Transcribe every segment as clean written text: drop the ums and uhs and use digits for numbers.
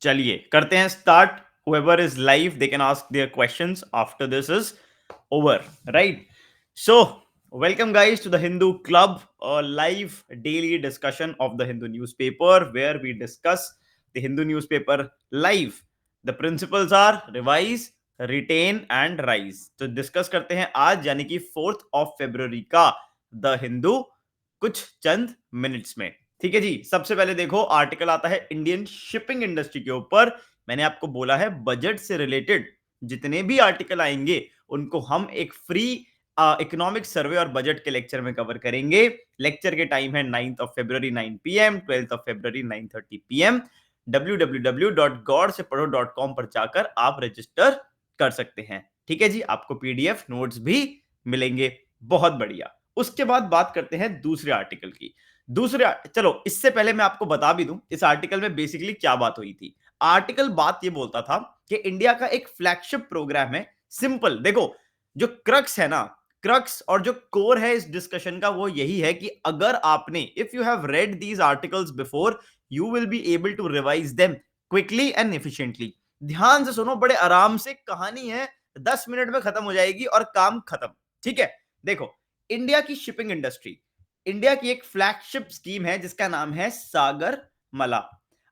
चलिए करते हैं start. Whoever is live, they can ask their questions after this is over, right? So, welcome guys to the Hindu Club, a live daily discussion of the Hindu newspaper where we discuss the Hindu newspaper live. The principles are revise, retain and rise. तो discuss करते हैं आज यानी कि 4th of February का the Hindu कुछ चंद minutes में. ठीक है जी. सबसे पहले देखो आर्टिकल आता है इंडियन शिपिंग इंडस्ट्री के ऊपर. मैंने आपको बोला है बजट से रिलेटेड जितने भी आर्टिकल आएंगे उनको हम एक फ्री इकोनॉमिक सर्वे और बजट के लेक्चर में कवर करेंगे. लेक्चर के टाइम है 9th of February 9 PM, 12th of February 9:30 PM. www.godsepadho.com पर जाकर आप रजिस्टर कर सकते हैं. ठीक है जी. आपको पीडीएफ नोट्स भी मिलेंगे. बहुत बढ़िया. उसके बाद बात करते हैं दूसरे आर्टिकल की. चलो इससे पहले मैं आपको बता भी दूं इस आर्टिकल में बेसिकली क्या बात हुई थी. आर्टिकल बात ये बोलता था कि इंडिया का एक फ्लैगशिप प्रोग्राम है. सिंपल देखो, जो क्रक्स है ना, क्रक्स और जो कोर है इस डिस्कशन का वो यही है कि अगर आपने if you have read these articles before you will be able to revise them quickly and efficiently. ध्यान से सुनो, बड़े आराम से कहानी है, 10 मिनट में खत्म हो जाएगी और काम खत्म. ठीक है. देखो, इंडिया की शिपिंग इंडस्ट्री, इंडिया की एक फ्लैगशिप स्कीम है जिसका नाम है सागर माला.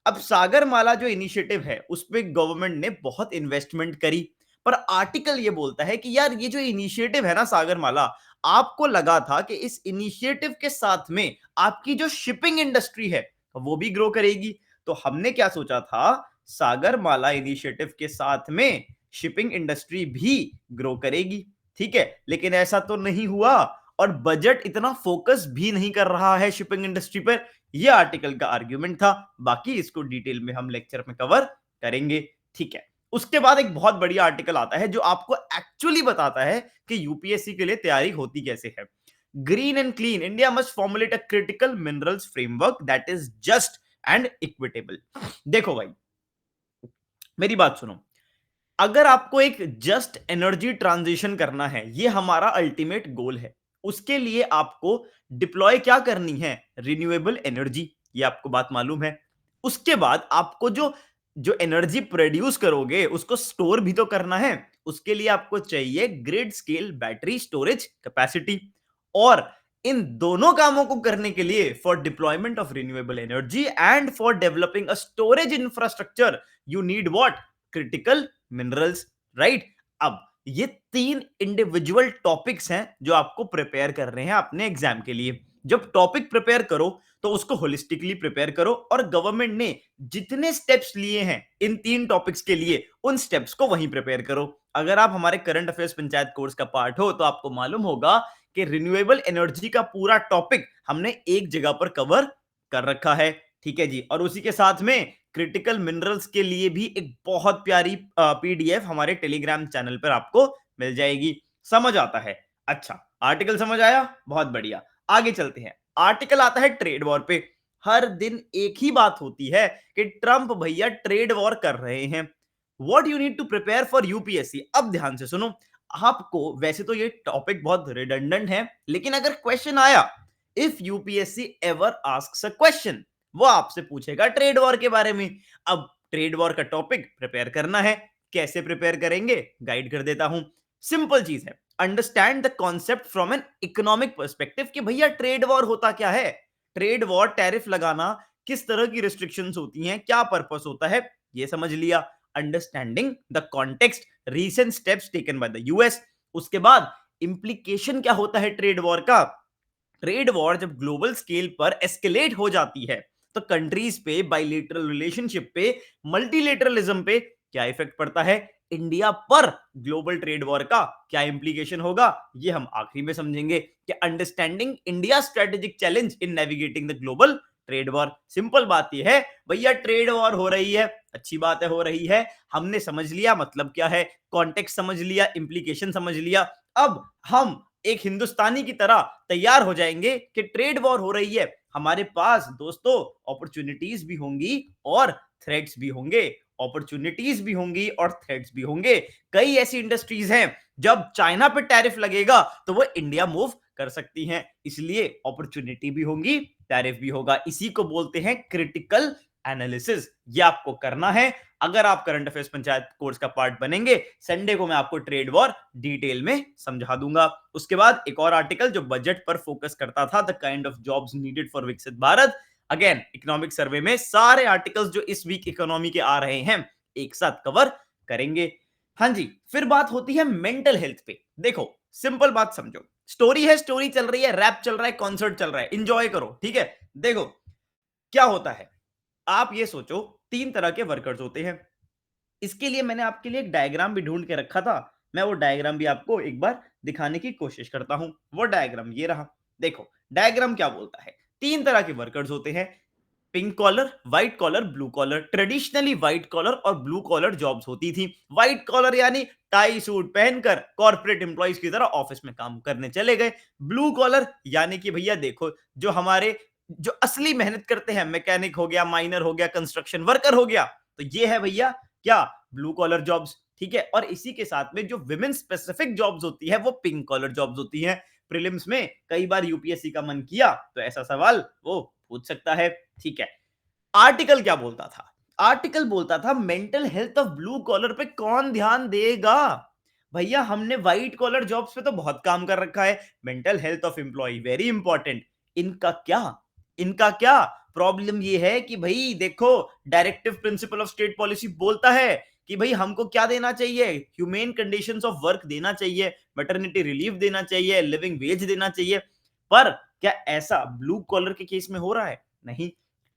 अब सागर माला जो इनिशिएटिव है उस पे गवर्नमेंट ने बहुत इन्वेस्टमेंट करी. पर आर्टिकल ये बोलता है कि यार ये जो इनिशिएटिव है ना सागर माला, आपको लगा था कि इस इनिशिएटिव के साथ में आपकी जो शिपिंग इंडस्ट्री है वो भी ग्रो करेगी. तो हमने क्या सोचा था, सागर माला इनिशिएटिव के साथ में शिपिंग इंडस्ट्री भी ग्रो करेगी. ठीक है. लेकिन ऐसा तो नहीं हुआ और बजट इतना फोकस भी नहीं कर रहा है शिपिंग इंडस्ट्री पर. यह आर्टिकल का आर्ग्यूमेंट था. बाकी इसको डिटेल में हम लेक्चर में कवर करेंगे. ठीक है. उसके बाद एक बहुत बढ़िया आर्टिकल आता है जो आपको एक्चुअली बताता है कि यूपीएससी के लिए तैयारी होती कैसे है. Green and clean India must formulate a critical minerals framework that is just and equitable. देखो भाई, मेरी बात सुनो. अगर आपको एक जस्ट एनर्जी ट्रांजिशन करना है, ये हमारा अल्टीमेट गोल है. उसके लिए आपको डिप्लॉय क्या करनी है, रिन्यूएबल एनर्जी. ये आपको बात मालूम है. उसके बाद आपको जो जो एनर्जी प्रोड्यूस करोगे उसको स्टोर भी तो करना है. उसके लिए आपको चाहिए grid scale battery storage capacity. और इन दोनों कामों को करने के लिए for deployment of renewable energy and for developing a storage infrastructure you need what, critical minerals. Right. अब ये 3 इंडिविजुअल टॉपिक्स हैं जो आपको प्रिपेयर कर रहे हैं अपने एग्जाम के लिए. जब टॉपिक प्रिपेयर करो तो उसको होलिस्टिकली प्रिपेयर करो और गवर्नमेंट ने जितने स्टेप्स लिए हैं इन 3 टॉपिक्स के लिए उन स्टेप्स को वहीं प्रिपेयर करो. अगर आप हमारे करंट अफेयर्स पंचायत कोर्स का पार्ट हो तो आपको मालूम होगा कि रिन्यूएबल एनर्जी का पूरा टॉपिक हमने एक जगह पर कवर कर रखा है. ठीक है जी. और उसी के साथ में क्रिटिकल मिनरल्स के लिए भी एक बहुत प्यारी पीडीएफ हमारे टेलीग्राम चैनल पर आपको मिल जाएगी. समझ आता है? अच्छा, आर्टिकल समझ आया. बहुत बढ़िया. आगे चलते हैं. आर्टिकल आता है ट्रेड वॉर पे. हर दिन एक ही बात होती है कि ट्रंप भैया ट्रेड वॉर कर रहे हैं. What you need to prepare for UPSC. अब ध्यान से सुनो. आपको वैसे तो ये टॉपिक बहुत रिडंडेंट है, लेकिन अगर क्वेश्चन आया, if UPSC ever asks a question, वो आपसे पूछेगा ट्रेड वॉर के बारे में. अब ट्रेड वॉर का टॉपिक प्रिपेयर करना है. कैसे प्रिपेयर करेंगे, गाइड कर देता हूं. सिंपल चीज है, understand the concept from an economic perspective कि भैया ट्रेड वॉर होता क्या है. ट्रेड वॉर, टैरिफ लगाना, किस तरह की रिस्ट्रिक्शंस होती हैं, क्या पर्पस होता है, ये समझ लिया. Understanding the context, recent steps taken by the US. उसके बाद इंप्लीकेशन क्या होता है ट्रेड वॉर का. ट्रेड वॉर जब ग्लोबल स्केल पर एस्केलेट हो जाती है तो कंट्रीज पे, बाइलेटरल रिलेशनशिप पे, मल्टीलेटरलिज्म पे क्या इफेक्ट पड़ता है. इंडिया पर ग्लोबल ट्रेड वॉर का क्या इंप्लीकेशन होगा, ये हम आखिरी में समझेंगे. कि understanding India strategic challenge in navigating the global trade war. Simple बात यह है भैया, ट्रेड वॉर हो रही है, अच्छी बात है, हो रही है, हमने समझ लिया मतलब क्या है, कॉन्टेक्स्ट समझ लिया, इंप्लीकेशन समझ लिया. अब हम एक हिंदुस्तानी की तरह तैयार हो जाएंगे कि ट्रेड वॉर हो रही है, हमारे पास दोस्तों अपॉर्चुनिटीज भी होंगी और थ्रेट्स भी होंगे. अपॉर्चुनिटीज भी होंगी और थ्रेट्स भी होंगे. कई ऐसी इंडस्ट्रीज हैं जब चाइना पे टैरिफ लगेगा तो वो इंडिया मूव कर सकती हैं. इसलिए अपॉर्चुनिटी भी होंगी, टैरिफ भी होगा. इसी को बोलते हैं क्रिटिकल एनालिसिस, ये आपको करना है। अगर आप करंट अफेयर्स पंचायत कोर्स का पार्ट बनेंगे, संडे को मैं आपको ट्रेड वॉर डिटेल में समझा दूंगा। उसके बाद एक और आर्टिकल जो बजट पर फोकस करता था, the kind of jobs needed for विकसित भारत। अगेन इकोनॉमिक सर्वे में सारे आर्टिकल्स जो इस वीक इकोनॉमी के आ रहे हैं एक साथ कवर करेंगे। हाँ जी, फिर बात होती है मेंटल हेल्थ पे। देखो सिंपल बात समझो, स्टोरी है, स्टोरी चल रही है, रैप चल रहा है, कॉन्सर्ट चल रहा है, इंजॉय करो, ठीक है। देखो क्या होता है, आप ये सोचो, तीन तरह के वर्कर्स होते हैं। इसके लिए मैंने आपके लिए एक डायग्राम भी ढूंढ के रखा था, मैं वो डायग्राम भी आपको एक बार दिखाने की कोशिश करता हूं। वो डायग्राम ये रहा। देखो डायग्राम क्या बोलता है, तीन तरह के वर्कर्स होते हैं, pink collar, white collar, blue collar. Traditionally white collar और ब्लू कॉलर जॉब्स होती थी। व्हाइट कॉलर यानी टाई सूट पहनकर कॉर्पोरेट एम्प्लॉइज की तरह ऑफिस में काम करने चले गए। ब्लू कॉलर यानी कि भैया देखो, जो हमारे जो असली मेहनत करते हैं, मैकेनिक हो गया, माइनर हो गया, कंस्ट्रक्शन वर्कर हो गया, तो ये है भैया क्या, ब्लू कॉलर जॉब्स, ठीक है। और इसी के साथ में जो विमेन स्पेसिफिक जॉब्स होती है वो पिंक कॉलर जॉब्स होती हैं। प्रीलिम्स में कई बार यूपीएससी का मन किया तो ऐसा सवाल वो पूछ सकता है, ठीक है। आर्टिकल क्या बोलता था, आर्टिकल बोलता था mental health of blue collar पे कौन ध्यान देगा। भैया हमने व्हाइट कॉलर जॉब्स पे तो बहुत काम कर रखा है, mental health of employ very important. इनका क्या, इनका क्या प्रॉब्लम ये है कि भाई देखो, directive principle of state policy बोलता है कि भाई हमको क्या देना चाहिए, ह्यूमेन कंडीशंस ऑफ वर्क देना चाहिए, मैटरनिटी रिलीफ देना चाहिए, लिविंग वेज देना चाहिए। पर क्या ऐसा ब्लू कॉलर के केस में हो रहा है? नहीं।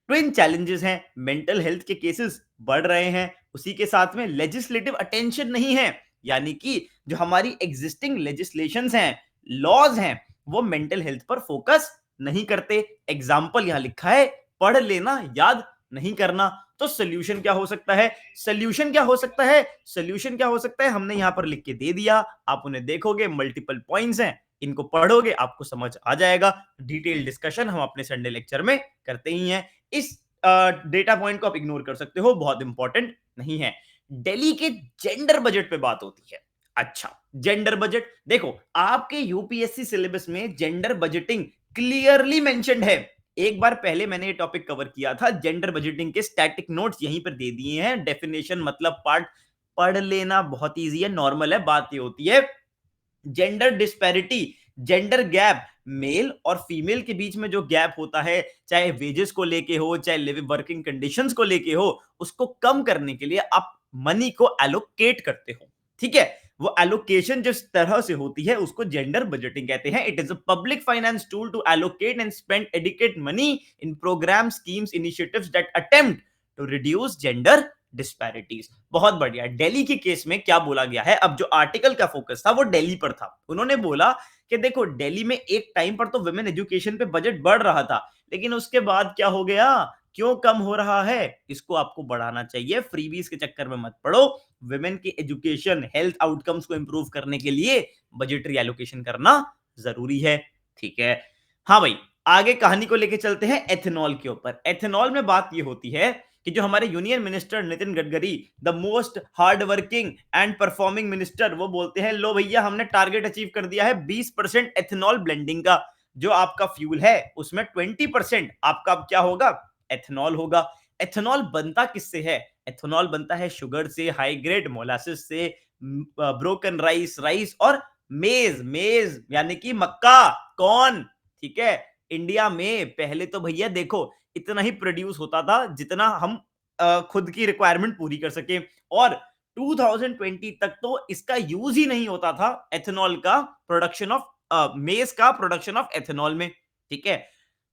ट्विन चैलेंजेस हैं, मेंटल हेल्थ के केसेस बढ़ रहे हैं, उसी के साथ में लेजिस्लेटिव अटेंशन नहीं है, यानी कि जो हमारी एग्जिस्टिंग लेजिस्लेशंस हैं, लॉज हैं, वो मेंटल हेल्थ पर फोकस नहीं करते। एग्जाम्पल यहां लिखा है, पढ़ लेना याद नहीं करना। तो सोल्यूशन क्या हो सकता है, सोल्यूशन क्या हो सकता है, सोल्यूशन क्या हो सकता है, हमने यहां पर लिख के दे दिया, आप उन्हें देखोगे, मल्टीपल पॉइंट्स हैं, इनको पढ़ोगे आपको समझ आ जाएगा। डिटेल डिस्कशन हम अपने संडे लेक्चर में करते ही हैं। इस डेटा पॉइंट को आप इग्नोर कर सकते हो, बहुत इंपॉर्टेंट नहीं है। दिल्ली के जेंडर बजट पे बात होती है। अच्छा, जेंडर बजट देखो, आपके यूपीएससी सिलेबस में जेंडर बजटिंग क्लियरली मेंशन्ड है। एक बार पहले मैंने ये टॉपिक कवर किया था, जेंडर बजटिंग के स्टैटिक नोट्स यहीं पर दे दिए हैं। डेफिनेशन मतलब पार्ट पढ़ लेना बहुत इजी है, नॉर्मल है। बात ये होती है gender disparity, gender gap, male और फीमेल के बीच में जो गैप होता है, चाहे वेजेस को लेके हो, चाहे लिविंग वर्किंग कंडीशंस को लेके हो, उसको कम करने के लिए आप मनी को एलोकेट करते हो, ठीक है। वो एलोकेशन जिस तरह से होती है उसको जेंडर बजटिंग कहते हैं। It is a public finance tool to allocate and spend adequate money in program, schemes, initiatives that attempt to reduce gender disparities. बहुत बढ़िया। दिल्ली के केस में क्या बोला गया है, अब जो आर्टिकल का फोकस था वो दिल्ली पर था। उन्होंने बोला कि देखो दिल्ली में एक टाइम पर तो वुमेन एजुकेशन पे बजट बढ़ रहा था, लेकिन उसके बाद क्या हो गया, क्यों कम हो रहा है, इसको आपको बढ़ाना चाहिए। फ्रीबीज के चक्कर में मत पड़ो, वुमेन की एजुकेशन, हेल्थ आउटकम्स को इंप्रूव करने के लिए बजटरी एलोकेशन करना जरूरी है, ठीक है। हाँ भाई, आगे कहानी को लेके चलते हैं एथेनॉल के ऊपर। एथेनॉल में बात ये होती है कि जो हमारे union minister Nitin Gadkari, the most hard working and performing minister, वो बोलते हैं लो भैया हमने टारगेट अचीव कर दिया है 20% एथेनॉल ब्लेंडिंग का। जो आपका फ्यूल है उसमें 20% आपका क्या होगा, एथेनॉल होगा। एथेनॉल बनता किससे है, एथेनॉल बनता है शुगर से, हाई ग्रेड मोलासिस से, ब्रोकन राइस, राइस और मेज, मेज यानी कि मक्का, कॉर्न, ठीक है। इंडिया में पहले तो भैया देखो इतना ही प्रोड्यूस होता था जितना हम खुद की रिक्वायरमेंट पूरी कर सके, और 2020 तक तो इसका यूज ही नहीं होता था, एथेनॉल का प्रोडक्शन ऑफ मेज का प्रोडक्शन ऑफ एथेनॉल में, ठीक है।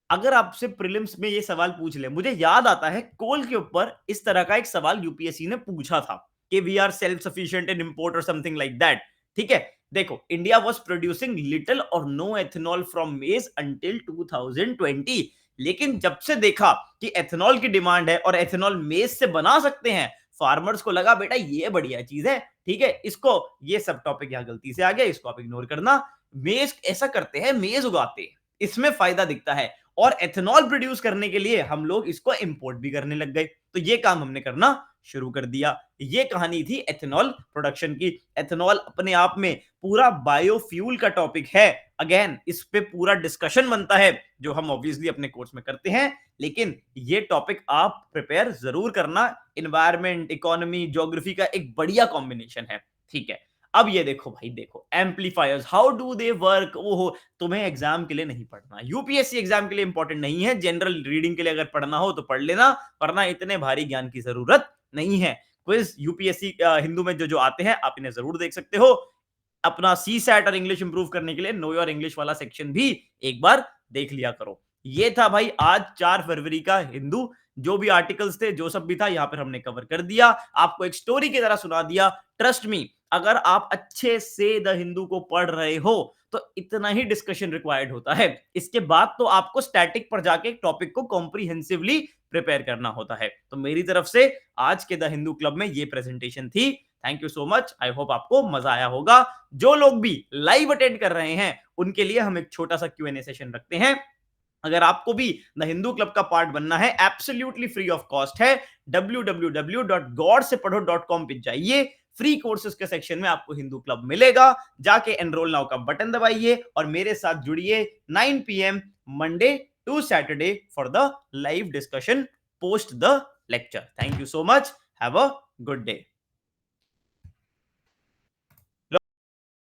अगर आपसे प्रीलिम्स में ये सवाल पूछ ले, मुझे याद आता है कोल के ऊपर इस तरह का एक सवाल यूपीएससी ने पूछा था कि we are self sufficient in import और समथिंग लाइक दैट, ठीक है। देखो India was producing little or no ethanol from maize until 2020, लेकिन जब से देखा कि एथेनॉल की डिमांड है और एथेनॉल मेज से बना सकते हैं, फार्मर्स को लगा बेटा ये बढ़िया चीज है, ठीक है। इसको, ये सब टॉपिक यहां गलती से आ गया, इसको आप इग्नोर करना। मेज ऐसा करते हैं, मेज उगाते हैं, इसमें फायदा दिखता है, और एथेनॉल प्रोड्यूस करने के लिए हम लोग इसको इंपोर्ट भी करने लग गए, तो ये काम हमने करना शुरू कर दिया। ये कहानी थी एथेनॉल प्रोडक्शन की। एथेनॉल अपने आप में पूरा बायोफ्यूल का टॉपिक है, अगेन इस पे पूरा डिस्कशन बनता है जो हम ऑब्वियसली अपने कोर्स में करते हैं, लेकिन ये टॉपिक आप प्रिपेयर जरूर करना। इन्वायरमेंट, इकोनॉमी, ज्योग्राफी का एक बढ़िया कॉम्बिनेशन है, ठीक है। अब ये देखो भाई, देखो amplifiers, how do they work. वो तुम्हें एग्जाम के लिए नहीं पढ़ना, यूपीएससी एग्जाम के लिए इंपॉर्टेंट नहीं है, जनरल रीडिंग के लिए अगर पढ़ना हो तो पढ़ लेना, वरना इतने भारी ज्ञान की जरूरत नहीं है। क्विज यूपीएससी हिंदू में जो जो आते हैं आप इन्हें जरूर देख सकते हो। अपना सी सैट और इंग्लिश इंप्रूव करने के लिए नो योर इंग्लिश वाला सेक्शन भी एक बार देख लिया करो। ये था भाई आज 4 फरवरी का हिंदू, जो भी आर्टिकल्स थे, जो सब भी था यहाँ पर हमने कवर कर दिया, आपको एक स्टोरी की तरह सुना दिया। ट्रस्ट मी, अगर आप अच्छे से द हिंदू को पढ़ रहे हो तो इतना ही डिस्कशन रिक्वायर्ड होता है। इसके बाद तो आपको स्टैटिक पर जाके टॉपिक को कॉम्प्रिहेंसिवली प्रिपेयर करना होता है। तो मेरी तरफ से आज के द हिंदू क्लब में ये प्रेजेंटेशन थी। Thank you so much, I hope आपको मजा आया होगा। जो लोग भी लाइव अटेंड कर रहे हैं उनके लिए हम एक छोटा सा Q&A सेशन रखते हैं। अगर आपको भी द हिंदू क्लब का पार्ट बनना है, एब्सोल्युटली फ्री ऑफ कॉस्ट है, www.godsepadho.com पे जाइए, फ्री कोर्सेज के सेक्शन में आपको हिंदू क्लब मिलेगा, जाके एनरोल नाउ का बटन दबाइए और मेरे साथ जुड़िए 9 PM Monday to Saturday for the live discussion post the lecture. Thank you so much, have a good day.